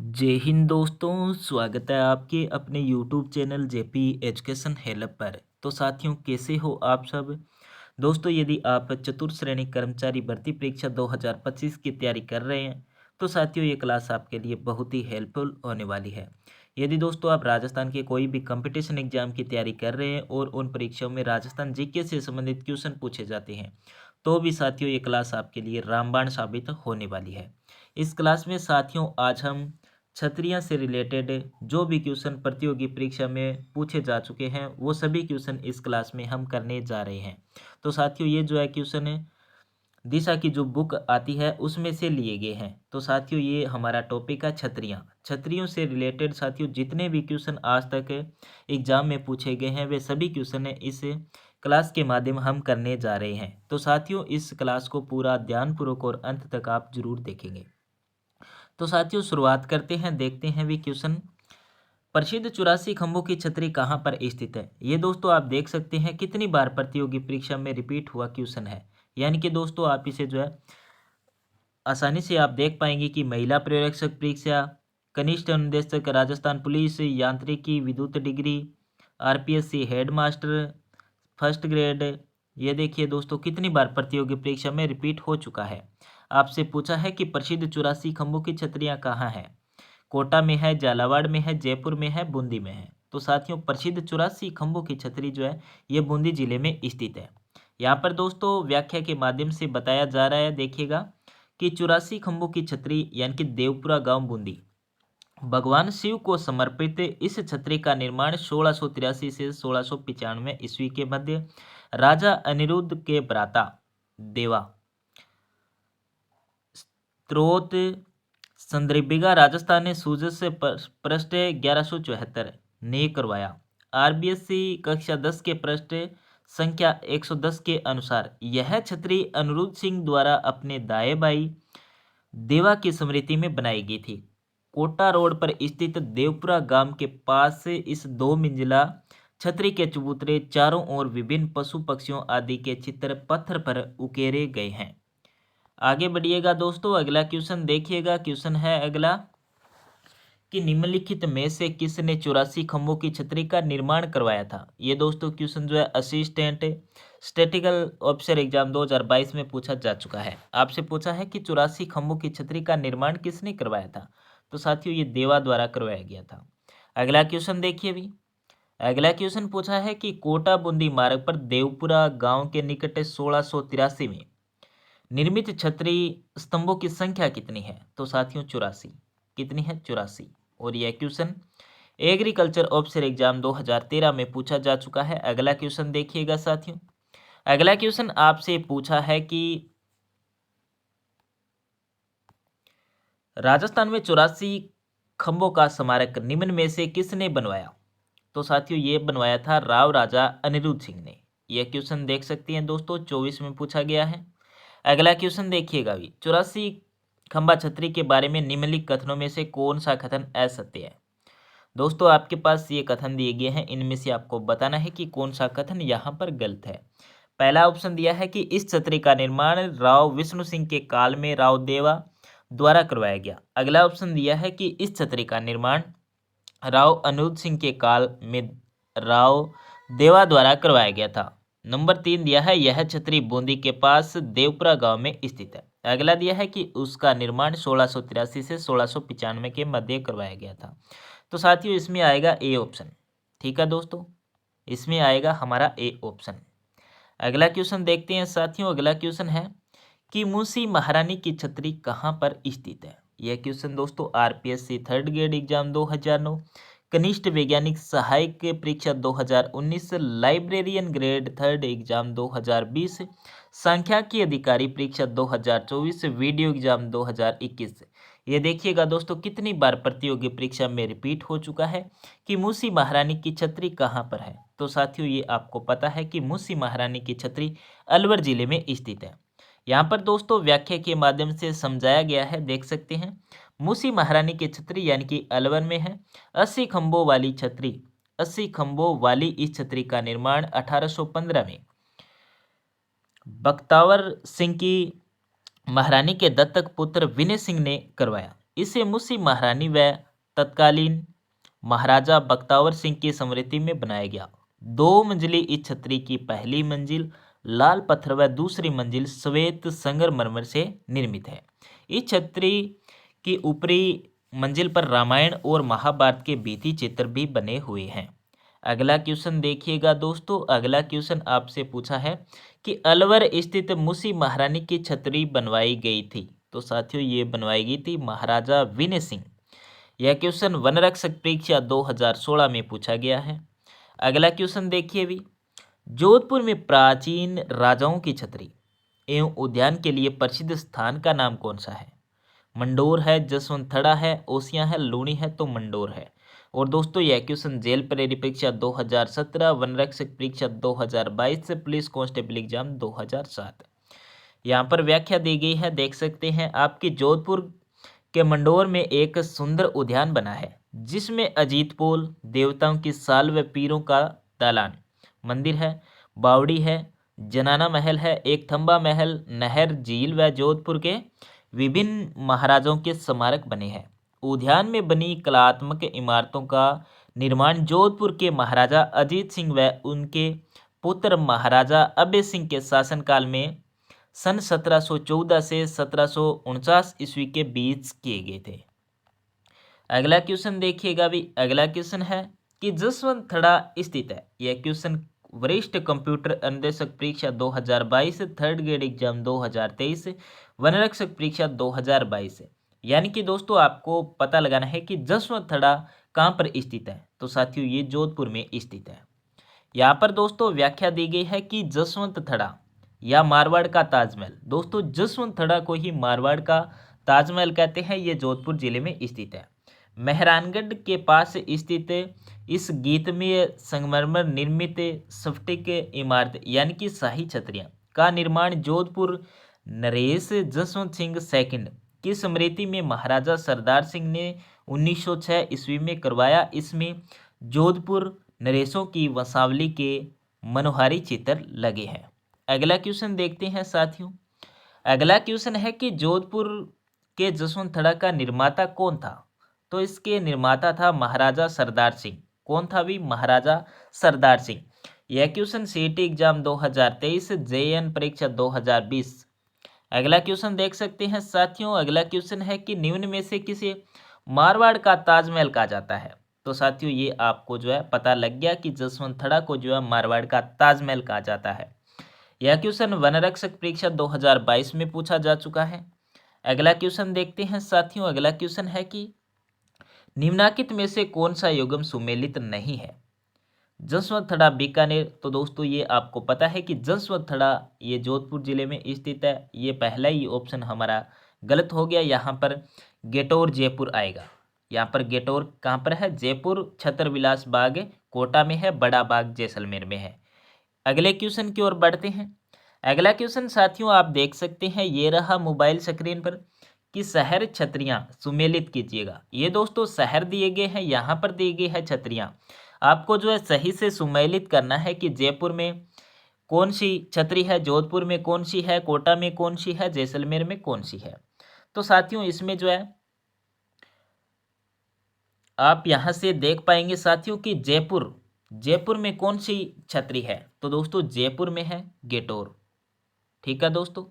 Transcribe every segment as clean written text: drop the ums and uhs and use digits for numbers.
जय हिंद दोस्तों, स्वागत है आपके अपने YouTube channel JP education help पर। तो साथियों, कैसे हो आप सब। दोस्तों, यदि आप चतुर्थ श्रेणी कर्मचारी भर्ती परीक्षा 2025 की तैयारी कर रहे हैं तो साथियों ये क्लास आपके लिए बहुत ही हेल्पफुल होने वाली है। यदि दोस्तों आप राजस्थान के कोई भी कंपटीशन एग्जाम की तैयारी कर रहे हैं और उन परीक्षाओं में राजस्थान जीके से संबंधित क्वेश्चन पूछे जाते हैं तो भी साथियों ये क्लास आपके लिए रामबाण साबित होने वाली है। इस क्लास में साथियों आज हम क्षत्रिय से रिलेटेड जो भी क्वेश्चन प्रतियोगी परीक्षा में पूछे जा चुके हैं वो सभी क्वेश्चन इस क्लास में हम करने जा रहे हैं। तो साथियों ये जो है क्वेश्चन है दिशा की जो बुक आती है उसमें से लिए गए हैं। तो साथियों ये हमारा टॉपिक है क्षत्रियों से रिलेटेड। साथियों जितने भी क्वेश्चन आज तक एग्जाम में पूछे गए हैं वे सभी क्वेश्चन इस क्लास के माध्यम हम करने जा रहे हैं। तो साथियों इस क्लास को पूरा ध्यानपूर्वक और अंत तक आप जरूर देखेंगे। तो साथियों शुरुआत करते हैं, देखते हैं भी क्वेश्चन। प्रसिद्ध 84 खंभों की छतरी कहाँ पर स्थित है। ये दोस्तों आप देख सकते हैं कितनी बार प्रतियोगी परीक्षा में रिपीट हुआ क्वेश्चन है। यानी कि दोस्तों आप इसे जो है आसानी से आप देख पाएंगे कि महिला पर्यवेक्षक परीक्षा, कनिष्ठ अनुदेशक राजस्थान पुलिस, यांत्रिकी विद्युत degree, RPSC headmaster first grade. ये देखिए दोस्तों कितनी बार प्रतियोगी परीक्षा में रिपीट हो चुका है। आपसे पूछा है कि प्रसिद्ध 84 खंभों की छतरियां कहाँ हैं। कोटा में है, झालावाड़ में है, जयपुर में है, बूंदी में है। तो साथियों प्रसिद्ध 84 खंभों की छतरी जो है ये बूंदी जिले में स्थित है। यहाँ पर दोस्तों व्याख्या के माध्यम से बताया जा रहा है, देखिएगा कि 84 खंभों की छतरी यानी कि देवपुरा गांव बूंदी भगवान शिव को समर्पित इस छतरी का निर्माण 1683 से 1695 ईस्वी के मध्य राजा अनिरुद्ध के भ्राता देवा स्त्रोत संदर्भिगा राजस्थान ने सूजत से पृष्ठ 1174 ने करवाया। आरबीएससी कक्षा 10 के पृष्ठ संख्या 110 के अनुसार यह छतरी अनिरुद्ध सिंह द्वारा अपने दाए भाई देवा की स्मृति में बनाई गई थी। कोटा रोड पर स्थित देवपुरा गांव के पास इस 2 मंजिला छतरी के चबूतरे चारों ओर विभिन्न पशु पक्षियों आदि के चित्र पत्थर पर उकेरे गए हैं। आगे बढ़िएगा दोस्तों, अगला क्वेश्चन देखिएगा। क्वेश्चन है अगला कि निम्नलिखित में से किसने 84 खंभों की छतरी का निर्माण करवाया था। ये दोस्तों क्वेश्चन जो है असिस्टेंट स्टैटिकल ऑफिसर एग्जाम 2022 में पूछा जा चुका है। आपसे पूछा है कि 84 खंभों की छतरी का निर्माण किसने करवाया था। तो साथियों ये देवा द्वारा करवाया गया था। अगला क्वेश्चन देखिए भी। अगला क्वेश्चन पूछा है कि कोटा बूंदी मार्ग पर देवपुरा गांव के निकट 1683 में निर्मित छतरी स्तंभों की संख्या कितनी है। तो साथियों 84। कितनी है? 84। और यह क्वेश्चन एग्रीकल्चर ऑफिसर एग्जाम 2013 में पूछा जा चुका है। अगला क्वेश्चन देखिएगा साथियों। अगला क्वेश्चन आपसे पूछा है कि राजस्थान में 84 खंभों का स्मारक निम्न में से किसने बनवाया। तो साथियों ये बनवाया था राव राजा अनिरुद्ध सिंह ने। यह क्वेश्चन देख सकते हैं दोस्तों 24 में पूछा गया है। अगला क्वेश्चन देखिएगा भी। 84 खंभा छतरी के बारे में निम्नलिखित कथनों में से कौन सा कथन असत्य है। दोस्तों आपके पास ये कथन दिए गए हैं, इनमें से आपको बताना है कि कौन सा कथन यहाँ पर गलत है। पहला ऑप्शन दिया है कि इस छतरी का निर्माण राव विष्णु सिंह के काल में राव देवा द्वारा करवाया गया। अगला ऑप्शन दिया है कि इस छतरी का निर्माण राव अनिरुद्ध सिंह के काल में राव देवा द्वारा करवाया गया था। नंबर 3 दिया है यह छतरी बूंदी के पास देवपुरा गांव में स्थित है। अगला दिया है कि उसका निर्माण 1683 से 1695 के मध्य करवाया गया था। तो साथियों इसमें आएगा ए ऑप्शन। ठीक है दोस्तों, इसमें आएगा हमारा ए ऑप्शन। अगला क्वेश्चन देखते हैं साथियों। अगला क्वेश्चन है कि मूसी महारानी की छतरी कहाँ पर स्थित है। यह क्वेश्चन दोस्तों आरपीएससी थर्ड ग्रेड एग्जाम 2009, कनिष्ठ वैज्ञानिक सहायक परीक्षा 2019, लाइब्रेरियन ग्रेड थर्ड एग्जाम 2020, सांख्यिकी अधिकारी परीक्षा 2024, वीडियो एग्जाम 2021। ये देखिएगा दोस्तों कितनी बार प्रतियोगी परीक्षा में रिपीट हो चुका है कि मूसी महारानी की छतरी कहाँ पर है। तो साथियों ये आपको पता है कि मूसी महारानी की छतरी अलवर जिले में स्थित है। यहाँ पर दोस्तों व्याख्या के माध्यम से समझाया गया है, देख सकते हैं। मूसी महारानी की छतरी यानी कि अलवर में है। 80 खंभों वाली छतरी, 80 खंभों वाली इस छतरी का निर्माण 1815 में बख्तावर सिंह की महारानी के दत्तक पुत्र विनय सिंह ने करवाया। इसे मुंशी महारानी व तत्कालीन महाराजा बख्तावर सिंह की स्मृति में बनाया गया। 2 मंजिली इस छतरी की पहली मंजिल लाल पत्थर व दूसरी मंजिल श्वेत संगमरमर से निर्मित है। इस छतरी की ऊपरी मंजिल पर रामायण और महाभारत के भित्ति चित्र भी बने हुए हैं। अगला क्वेश्चन देखिएगा दोस्तों। अगला क्वेश्चन आपसे पूछा है कि अलवर स्थित मुंशी महारानी की छतरी बनवाई गई थी। तो साथियों ये बनवाई गई थी महाराजा विनय सिंह। यह क्वेश्चन वन रक्षक परीक्षा 2016 में पूछा गया है। अगला क्वेश्चन देखिए भी, जोधपुर में प्राचीन राजाओं की छतरी एवं उद्यान के लिए प्रसिद्ध स्थान का नाम कौन सा है? मंडोर है, जसवंतथड़ा है, ओसियां है, लूणी है, तो मंडोर है। और दोस्तों यह क्वेश्चन जेल प्रेरी परीक्षा 2017, वन रक्षक परीक्षा 2022, पुलिस कांस्टेबल एग्जाम 2007। यहाँ पर व्याख्या दी गई है, देख सकते हैं आपकी। जोधपुर के मंडोर में एक सुंदर उद्यान बना है जिसमें अजीत पोल, देवताओं की साल व पीरों का दालान, मंदिर है, बावड़ी है, जनाना महल है, एक थंबा महल, नहर, झील व जोधपुर के विभिन्न महाराजाओं के स्मारक बने हैं। उद्यान में बनी कलात्मक इमारतों का निर्माण जोधपुर के महाराजा अजीत सिंह व उनके पुत्र महाराजा अभय सिंह के शासनकाल में सन 1714 से 1749 ईस्वी के बीच किए गए थे। अगला क्वेश्चन देखिएगा भी। अगला क्वेश्चन है कि जसवंतथड़ा स्थित है। यह क्वेश्चन वरिष्ठ कंप्यूटर अन्वेषक परीक्षा 2022, थर्ड ग्रेड एग्जाम 2023, वन रक्षक परीक्षा 2022। यानी कि दोस्तों आपको पता लगाना है कि जसवंतथड़ा कहाँ पर स्थित है। तो साथियों ये जोधपुर में स्थित है। यहाँ पर दोस्तों व्याख्या दी गई है कि जसवंतथड़ा या मारवाड़ का ताजमहल, दोस्तों जसवंतथड़ा को ही मारवाड़ का ताजमहल कहते हैं। ये जोधपुर जिले में स्थित है। मेहरानगढ़ के पास स्थित इस गीतमय संगमरमर निर्मित स्फटिक इमारत यानी कि शाही छतरियां का निर्माण जोधपुर नरेश जसवंत सिंह सेकंड की स्मृति में महाराजा सरदार सिंह ने 1906 ईस्वी में करवाया। इसमें जोधपुर नरेशों की वंशावली के मनोहारी चित्र लगे हैं। अगला क्वेश्चन देखते हैं साथियों। अगला क्वेश्चन है कि जोधपुर के जसवंतथड़ा का निर्माता कौन था? तो इसके निर्माता था महाराजा सरदार सिंह। कौन था भी? महाराजा सरदार सिंह। यह क्वेश्चन सीईटी एग्जाम 2023, जेएन परीक्षा 2020। अगला क्वेश्चन देख सकते हैं साथियों। अगला क्वेश्चन है कि निम्न में से किसे मारवाड़ का ताजमहल कहा जाता है? तो साथियों ये आपको जो है पता लग गया कि जसवंतथड़ा को जो है मारवाड़ का ताजमहल कहा जाता है। यह क्वेश्चन वन रक्षक परीक्षा 2022 में पूछा जा चुका है। अगला क्वेश्चन देखते हैं साथियों। अगला क्वेश्चन है कि निम्नलिखित में से कौन सा युग्म सुमेलित नहीं है? जसवंतथड़ा बीकानेर। तो दोस्तों ये आपको पता है कि जसवंतथड़ा ये जोधपुर जिले में स्थित है। ये पहला ही ऑप्शन हमारा गलत हो गया। यहाँ पर गेटौर जयपुर आएगा। यहाँ पर गेटौर कहाँ पर है? जयपुर। छत्रविलास बाग कोटा में है, बड़ा बाग जैसलमेर में है। अगले क्वेश्चन की ओर बढ़ते हैं। अगला क्वेश्चन साथियों आप देख सकते हैं, ये रहा मोबाइल स्क्रीन पर कि शहर छतरियां सुमेलित कीजिएगा। ये दोस्तों शहर दिए गए हैं, यहाँ पर दी गई है छतरियां। आपको जो है सही से सुमेलित करना है कि जयपुर में कौन सी छतरी है, जोधपुर में कौन सी है, कोटा में कौन सी है, जैसलमेर में कौन सी है। तो साथियों इसमें जो है आप यहाँ से देख पाएंगे साथियों कि जयपुर में कौन सी छतरी है। तो दोस्तों जयपुर में है गेटौर। ठीक है दोस्तों।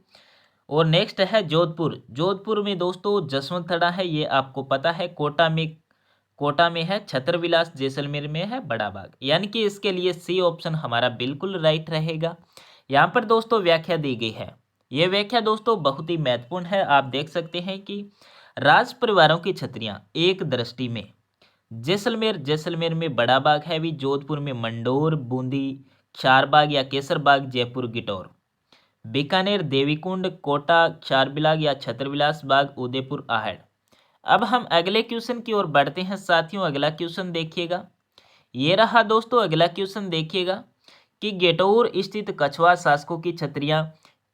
और नेक्स्ट है जोधपुर में दोस्तों जसवंतथड़ा है, ये आपको पता है। कोटा में है छत्रविलास, जैसलमेर में है बड़ा बाग। यानी कि इसके लिए सी ऑप्शन हमारा बिल्कुल राइट रहेगा। यहाँ पर दोस्तों व्याख्या दी गई है। ये व्याख्या दोस्तों बहुत ही महत्वपूर्ण है। आप देख सकते हैं कि राज परिवारों की छतरियां एक दृष्टि में जैसलमेर में बड़ा बाग है भी, जोधपुर में मंडोर, बूंदी चारबाग या केसरबाग, जयपुर गिटौर, बीकानेर देवीकुंड, कोटा चारबिलाग या छत्रविलास बाग, उदयपुर आहड़। अब हम अगले क्वेश्चन की ओर बढ़ते हैं साथियों। अगला क्वेश्चन देखिएगा, ये रहा दोस्तों। अगला क्वेश्चन देखिएगा कि गेटौर स्थित कछवा शासकों की छतरियां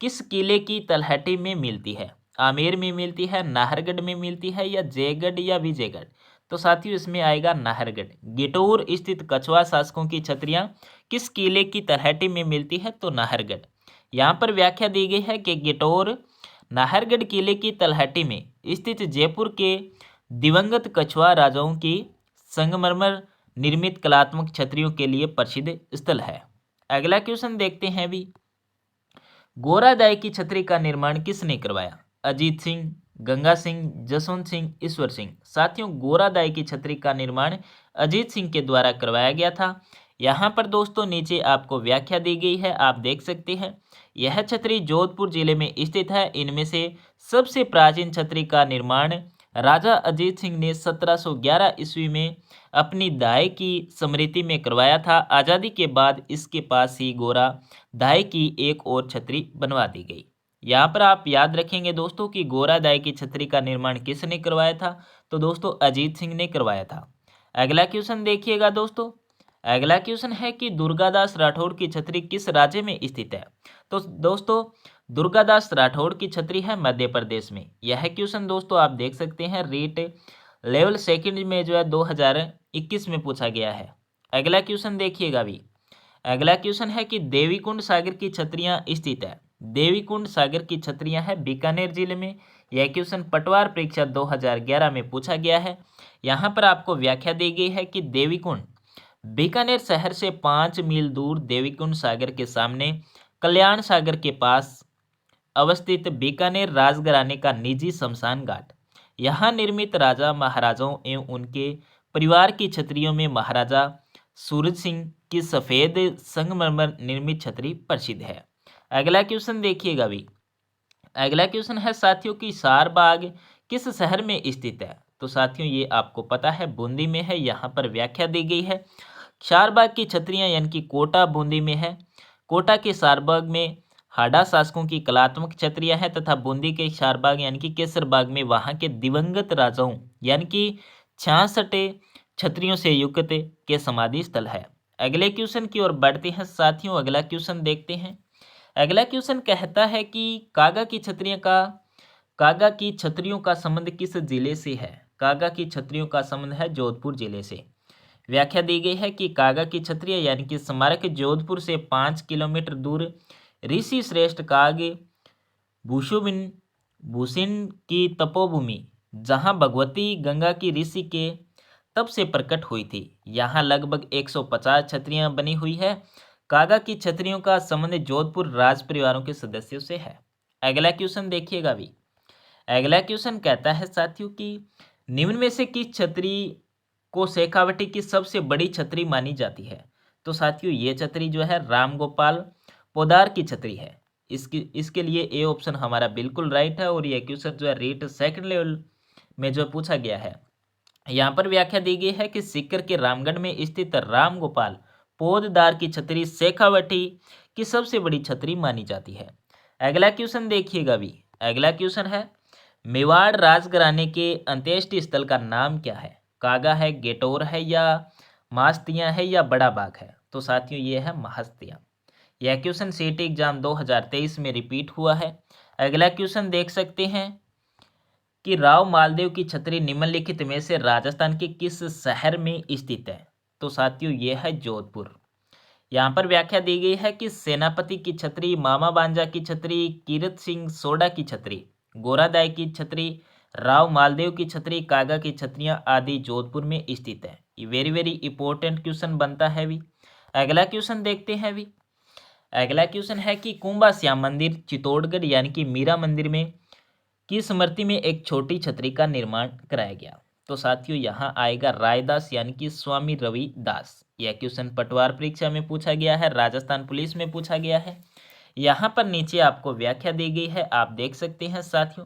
किस किले की तलहटी में मिलती है? आमेर में मिलती है, नाहरगढ़ में मिलती है, या जयगढ़ या विजयगढ़। तो साथियों इसमें आएगा नाहरगढ़। गेटौर स्थित कछवा शासकों की छतरियां किस किले की तलहटी में मिलती है? तो नाहरगढ़। यहाँ पर व्याख्या दी गई है कि गेटौर नाहरगढ़ किले की तलहटी में स्थित जयपुर के दिवंगत कछवा राजाओं की संगमरमर निर्मित कलात्मक छतरियों के लिए प्रसिद्ध स्थल है। अगला क्वेश्चन देखते हैं भी, गोरादाई की छतरी का निर्माण किसने करवाया? अजीत सिंह, गंगा सिंह, जसवंत सिंह, ईश्वर सिंह। साथियों, गोरादाई की छतरी का निर्माण अजीत सिंह के द्वारा करवाया गया था। यहाँ पर दोस्तों नीचे आपको व्याख्या दी गई है, आप देख सकते हैं। यह छतरी जोधपुर जिले में स्थित है। इनमें से सबसे प्राचीन छतरी का निर्माण राजा अजीत सिंह ने 1711 ईस्वी में अपनी दाई की स्मृति में करवाया था। आज़ादी के बाद इसके पास ही गोरा दाई की एक और छतरी बनवा दी गई। यहाँ पर आप याद रखेंगे दोस्तों कि गोरा दाई की छतरी का निर्माण किसने करवाया था? तो दोस्तों अजीत सिंह ने करवाया था। अगला क्वेश्चन देखिएगा दोस्तों, अगला क्वेश्चन है कि दुर्गादास राठौड़ की छतरी किस राज्य में स्थित है? तो दोस्तों दुर्गादास राठौड़ की छतरी है मध्य प्रदेश में। यह क्वेश्चन दोस्तों आप देख सकते हैं रीट लेवल सेकंड में जो है 2021 में पूछा गया है। अगला क्वेश्चन देखिएगा भी, अगला क्वेश्चन है कि देवीकुंड सागर की छतरियां स्थित है। देवीकुंड सागर की छतरियां है बीकानेर जिले में। यह क्वेश्चन पटवार परीक्षा 2011 में पूछा गया है। यहाँ पर आपको व्याख्या दी गई है कि देवीकुंड बीकानेर शहर से 5 मील दूर देवीकुंड सागर के सामने कल्याण सागर के पास अवस्थित बीकानेर राजघराने का निजी शमशान घाट। यहाँ निर्मित राजा महाराजाओं एवं उनके परिवार की छतरियों में महाराजा सूरज सिंह की सफेद संगमरमर निर्मित छतरी प्रसिद्ध है। अगला क्वेश्चन देखिएगा भी, अगला क्वेश्चन है साथियों की सारबाग किस शहर में स्थित है? तो साथियों ये आपको पता है बूंदी में है। यहाँ पर व्याख्या दी गई है, सारबाग की छतरियां यानी कि कोटा बूंदी में है। कोटा के सारबाग में हाड़ा शासकों की कलात्मक छतरियां हैं तथा बूंदी के सारबाग यानी कि केसरबाग में वहां के दिवंगत राजाओं यानी कि 66 छतरियों से युक्त के समाधि स्थल है। अगले क्वेश्चन की ओर बढ़ते हैं साथियों, अगला क्वेश्चन देखते हैं। अगला क्वेश्चन कहता है कि कागा की छतरियों का संबंध किस जिले से है? कागा की छतरियों का संबंध है जोधपुर जिले से। व्याख्या दी गई है कि कागा की छतरियां यानी कि स्मारक जोधपुर से 5 किलोमीटर दूर ऋषि श्रेष्ठ काग भूषुबिन भूषण की तपोभूमि जहां भगवती गंगा की ऋषि के तब से प्रकट हुई थी। यहाँ लगभग 150 छतरियां बनी हुई है। कागा की छतरियों का संबंध जोधपुर राज परिवारों के सदस्यों से है। अगला क्वेश्चन देखिएगा भी, अगला क्वेश्चन कहता है साथियों कि निम्न में से किस छतरी को शेखावटी की सबसे बड़ी छतरी मानी जाती है? तो साथियों ये छतरी जो है राम गोपाल पोदार की छतरी है। इसके लिए ए ऑप्शन हमारा बिल्कुल राइट है और यह क्वेश्चन जो है रेट सेकंड लेवल में जो पूछा गया है। यहाँ पर व्याख्या दी गई है कि सीकर के रामगढ़ में स्थित राम गोपाल पोददार की छतरी शेखावटी की सबसे बड़ी छतरी मानी जाती है। अगला क्वेश्चन देखिएगा भी, अगला क्वेश्चन है मेवाड़ राजघराने के अंत्येष्टि स्थल का नाम क्या है? कागा है, गेटोर है या मास्तियाँ है या बड़ा बाग है? तो साथियों ये है महस्तियाँ। यह क्वेश्चन सीटी एग्जाम 2023 में रिपीट हुआ है। अगला क्वेश्चन देख सकते हैं कि राव मालदेव की छतरी निम्नलिखित में से राजस्थान के किस शहर में स्थित है? तो साथियों यह है जोधपुर। यहाँ पर व्याख्या दी गई है कि सेनापति की छतरी, मामा बांजा की छतरी, कीरत सिंह सोडा की छतरी, गोरादाई की छतरी, राव मालदेव की छतरी, कागा की छतरियां आदि जोधपुर में स्थित है। ये वेरी वेरी इंपॉर्टेंट क्वेश्चन बनता है भी। अगला क्वेश्चन देखते हैं भी, अगला क्वेश्चन है कि कुंभा श्याम मंदिर चित्तौड़गढ़ यानी कि मीरा मंदिर में की स्मृति में एक छोटी छतरी का निर्माण कराया गया? तो साथियों यहाँ आएगा रायदास यानी कि स्वामी रविदास। यह क्वेश्चन पटवार परीक्षा में पूछा गया है, राजस्थान पुलिस में पूछा गया है। यहाँ पर नीचे आपको व्याख्या दी गई है, आप देख सकते हैं साथियों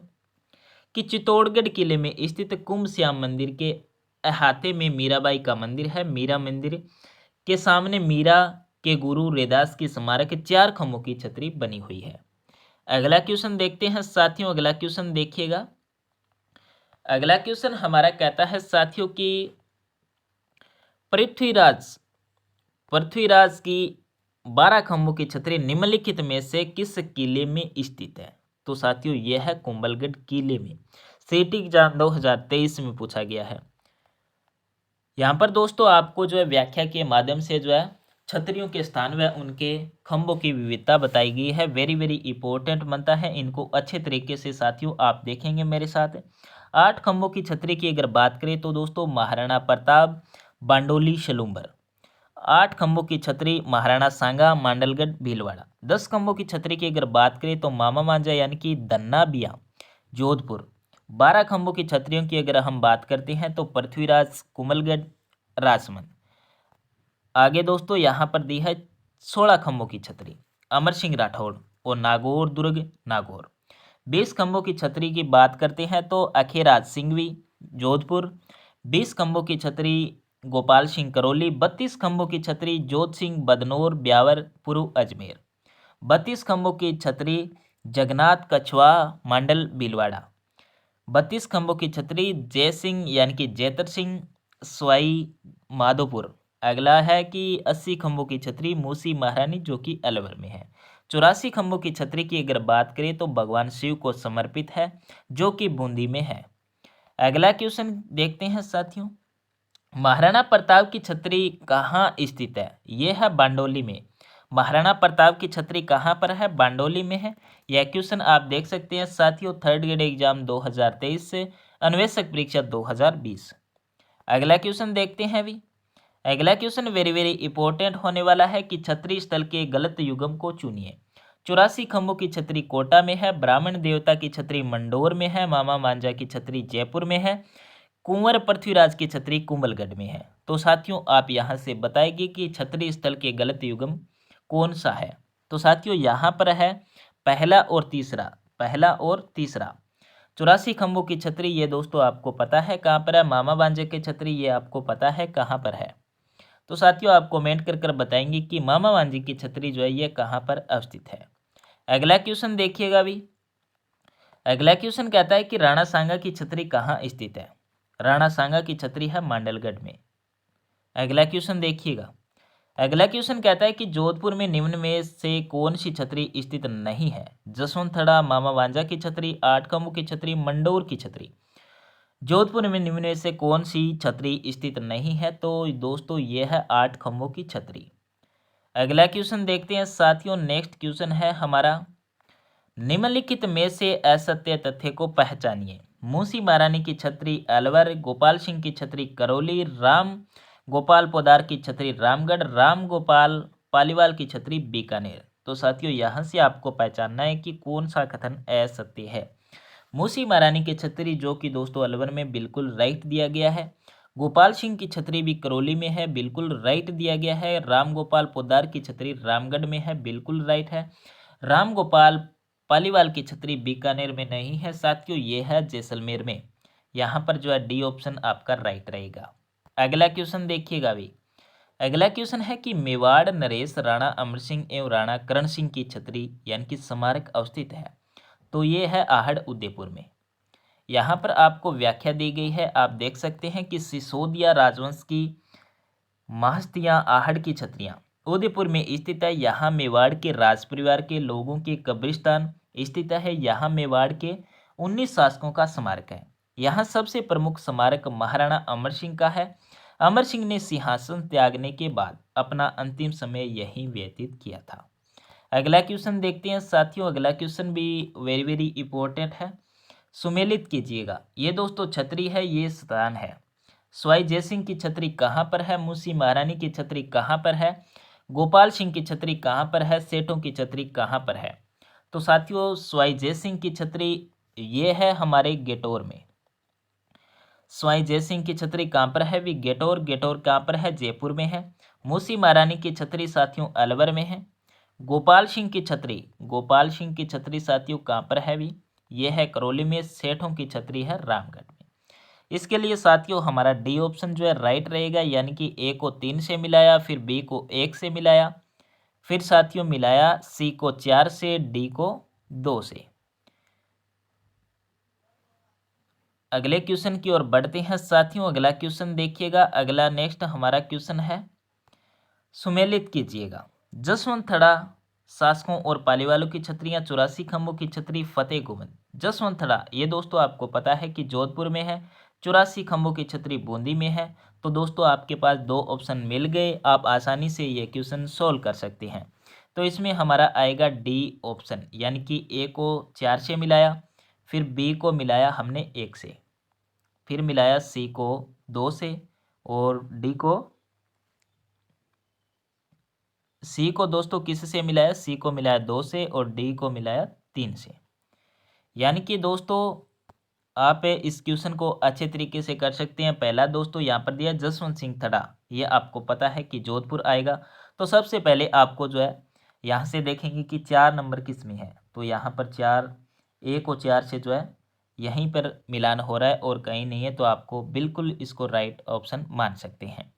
कि चित्तौड़गढ़ किले में स्थित कुंभ श्याम मंदिर के अहाते में मीराबाई का मंदिर है। मीरा मंदिर के सामने मीरा के गुरु रैदास की स्मारक 4 खंभों की छतरी बनी हुई है। अगला क्वेश्चन देखते हैं साथियों, अगला क्वेश्चन देखिएगा। अगला क्वेश्चन हमारा कहता है साथियों कि पृथ्वीराज की 12 खंभों की छतरी निम्नलिखित में से किस किले में स्थित है? तो साथियों यह है कुंभलगढ़ किले में। सीटी एग्जाम 2023 में पूछा गया है। यहाँ पर दोस्तों आपको जो है व्याख्या के माध्यम से जो है छतरियों के स्थान व उनके खंभों की विविधता बताई गई है। वेरी वेरी इंपॉर्टेंट बनता है, इनको अच्छे तरीके से साथियों आप देखेंगे मेरे साथ। 8 खंभों की छतरी की अगर बात करें तो दोस्तों महाराणा प्रताप, बांडोली, सलूम्बर। 8 खंभों की छतरी महाराणा सांगा, मांडलगढ़, भीलवाड़ा। 10 खंभों की छतरी की अगर बात करें तो मामा मांझा यानी कि धन्नाबिया, जोधपुर। 12 खंभों की छतरियों की अगर हम बात करते हैं तो पृथ्वीराज, कुमलगढ़, राजमंद। आगे दोस्तों यहाँ पर दी है 16 खंभों की छतरी अमर सिंह राठौड़ और नागौर, दुर्ग, नागौर। 20 खंभों की छतरी की बात करते हैं तो अखेराज सिंघवी, जोधपुर। 20 खंभों की छतरी गोपाल सिंह, करौली। 32 खंभों की छतरी जोध सिंह, बदनौर, ब्यावर, पूर्व, अजमेर। 32 खंभों की छतरी जगन्नाथ, कछवा, मांडल, भीलवाड़ा। 32 खंभों की छतरी जय सिंह यानी कि जैतर सिंह, सवाई माधोपुर। अगला है कि 80 खंभों की छतरी मूसी महारानी जो कि अलवर में है। 84 खंभों की छतरी की अगर बात करें तो भगवान शिव को समर्पित है जो कि बूंदी में है। अगला क्वेश्चन देखते हैं साथियों, महाराणा प्रताप की छतरी कहाँ स्थित है? यह है बांडोली में। महाराणा प्रताप की छतरी कहाँ पर है? बांडोली में है। यह क्वेश्चन आप देख सकते हैं साथियों, थर्ड ग्रेड एग्जाम 2023 से, अन्वेषक परीक्षा 2020। अगला क्वेश्चन देखते हैं अभी। अगला क्वेश्चन वेरी वेरी इंपॉर्टेंट होने वाला है कि छतरी स्थल के गलत युग्म को चुनिए। 84 खंभों की छतरी कोटा में है, ब्राह्मण देवता की छतरी मंडोर में है, मामा मांझा की छतरी जयपुर में है, कुंवर पृथ्वीराज की छतरी कुंभलगढ़ में है। तो साथियों आप यहाँ से बताएंगे कि छतरी स्थल के गलत युग्म कौन सा है। तो साथियों यहाँ पर है पहला और तीसरा, पहला और तीसरा। 84 खंभों की छतरी ये दोस्तों आपको पता है कहाँ पर है। मामा मांझे की छतरी ये आपको पता है कहाँ पर है। तो साथियों आप कमेंट कर कर बताएंगे कि मामा मांझी की छतरी जो है ये कहाँ पर अवस्थित है। अगला क्वेश्चन देखिएगा अभी। अगला क्वेश्चन कहता है कि राणा सांगा की छतरी कहाँ स्थित है? राणा सांगा की छतरी है मांडलगढ़ में। अगला क्वेश्चन देखिएगा। अगला क्वेश्चन कहता है कि जोधपुर में निम्न में से कौन सी छतरी स्थित नहीं है? जसवंतथड़ा, मामा वांझा की छतरी, 8 खंभों की छतरी, मंडोर की छतरी। जोधपुर में निम्न में से कौन सी छतरी स्थित नहीं है? तो दोस्तों ये है 8 खंभों की छतरी। अगला क्वेश्चन देखते हैं साथियों। नेक्स्ट क्वेश्चन है हमारा, निम्नलिखित में से असत्य तथ्य को पहचानिए। मूसी महारानी की छतरी अलवर, गोपाल सिंह की छतरी करौली, राम गोपाल पोदार की छतरी रामगढ़, राम गोपाल पालीवाल की छतरी बीकानेर। तो साथियों यहाँ से आपको पहचानना है कि कौन सा कथन असत्य है। मूसी महारानी की छतरी जो कि दोस्तों अलवर में बिल्कुल राइट दिया गया है। गोपाल सिंह की छतरी भी करौली में है, बिल्कुल राइट दिया गया है। राम गोपाल पोदार की छतरी रामगढ़ में है, बिल्कुल राइट है। राम गोपाल पालीवाल की छतरी बीकानेर में नहीं है साथियों, ये है जैसलमेर में। यहाँ पर जो है डी ऑप्शन आपका राइट रहेगा। अगला क्वेश्चन देखिएगा अभी। अगला क्वेश्चन है कि मेवाड़ नरेश राणा अमर सिंह एवं राणा करण सिंह की छतरी यानी कि स्मारक अवस्थित है। तो ये है आहड़ उदयपुर में। यहाँ पर आपको व्याख्या दी गई है, आप देख सकते हैं कि सिसोदिया राजवंश की महस्तियाँ आहड़ की छतरियाँ उदयपुर में स्थित है। यहाँ मेवाड़ के राज परिवार के लोगों के कब्रिस्तान स्थित है। यहाँ मेवाड़ के 19 शासकों का स्मारक है। यहाँ सबसे प्रमुख स्मारक महाराणा अमर सिंह का है। अमर सिंह ने सिंहासन त्यागने के बाद अपना अंतिम समय यहीं व्यतीत किया था। अगला क्वेश्चन देखते हैं साथियों। अगला क्वेश्चन भी वेरी वेरी इंपॉर्टेंट है, सुमेलित कीजिएगा। ये दोस्तों छतरी है, ये स्थान है। सवाई जयसिंह की छतरी कहाँ पर है? मूसी महारानी की छतरी कहाँ पर है? गोपाल सिंह की छतरी कहाँ पर है? सेठों की छतरी कहाँ पर है? तो साथियों सवाई जयसिंह की छतरी ये है हमारे गेटौर में। सवाई जयसिंह की छतरी कहाँ पर है? भी गेटौर। गेटौर कहाँ पर है? जयपुर में है। मूसी महारानी की छतरी साथियों अलवर में है। गोपाल सिंह की छतरी, गोपाल सिंह की छतरी साथियों कहाँ पर है? भी ये है करौली में। सेठों की छतरी है रामगढ़ में। इसके लिए साथियों हमारा डी ऑप्शन जो है राइट रहेगा, यानी कि ए को 3 से मिलाया, फिर बी को 1 से मिलाया, फिर साथियों मिलाया सी को 4 से, डी को 2 से। अगले क्वेश्चन की ओर बढ़ते हैं साथियों। अगला क्वेश्चन देखिएगा। अगला नेक्स्ट हमारा क्वेश्चन है, सुमेलित कीजिएगा। जसवंतथड़ा शासकों और पालीवालों की छतरियां, 84 खंभों की छतरी फतेह गोविंद। जसवंतथड़ा ये दोस्तों आपको पता है कि जोधपुर में है। 84 खंभों की छतरी बूंदी में है। तो दोस्तों आपके पास 2 ऑप्शन मिल गए, आप आसानी से ये क्वेश्चन सोल्व कर सकते हैं। तो इसमें हमारा आएगा डी ऑप्शन, यानी कि ए को 4 से मिलाया, फिर बी को मिलाया हमने 1 से। फिर मिलाया सी को 2 से और डी को, सी को दोस्तों किस से मिलाया, सी को मिलाया 2 से और डी को मिलाया 3 से। यानी कि दोस्तों आप इस क्वेश्चन को अच्छे तरीके से कर सकते हैं। पहला दोस्तों यहाँ पर दिया जसवंत सिंह थड़ा, ये आपको पता है कि जोधपुर आएगा। तो सबसे पहले आपको जो है यहाँ से देखेंगे कि 4 नंबर किस में है, तो यहाँ पर 4, 1 और 4 से जो है यहीं पर मिलान हो रहा है और कहीं नहीं है, तो आपको बिल्कुल इसको राइट ऑप्शन मान सकते हैं।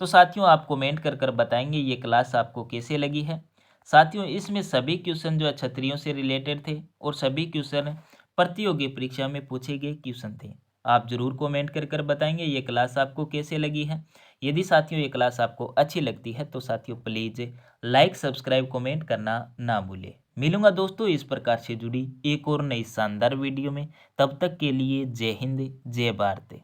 तो साथियों आप कमेंट कर कर बताएंगे ये क्लास आपको कैसे लगी है। साथियों इसमें सभी क्वेश्चन जो है क्षत्रियों से रिलेटेड थे और सभी क्वेश्चन प्रतियोगी परीक्षा में पूछे गए क्वेश्चन थे। आप जरूर कमेंट कर कर बताएंगे ये क्लास आपको कैसे लगी है। यदि साथियों ये क्लास आपको अच्छी लगती है तो साथियों प्लीज़ लाइक सब्सक्राइब कमेंट करना ना भूलें। मिलूंगा दोस्तों इस प्रकार से जुड़ी एक और नई शानदार वीडियो में। तब तक के लिए जय हिंद जय भारत।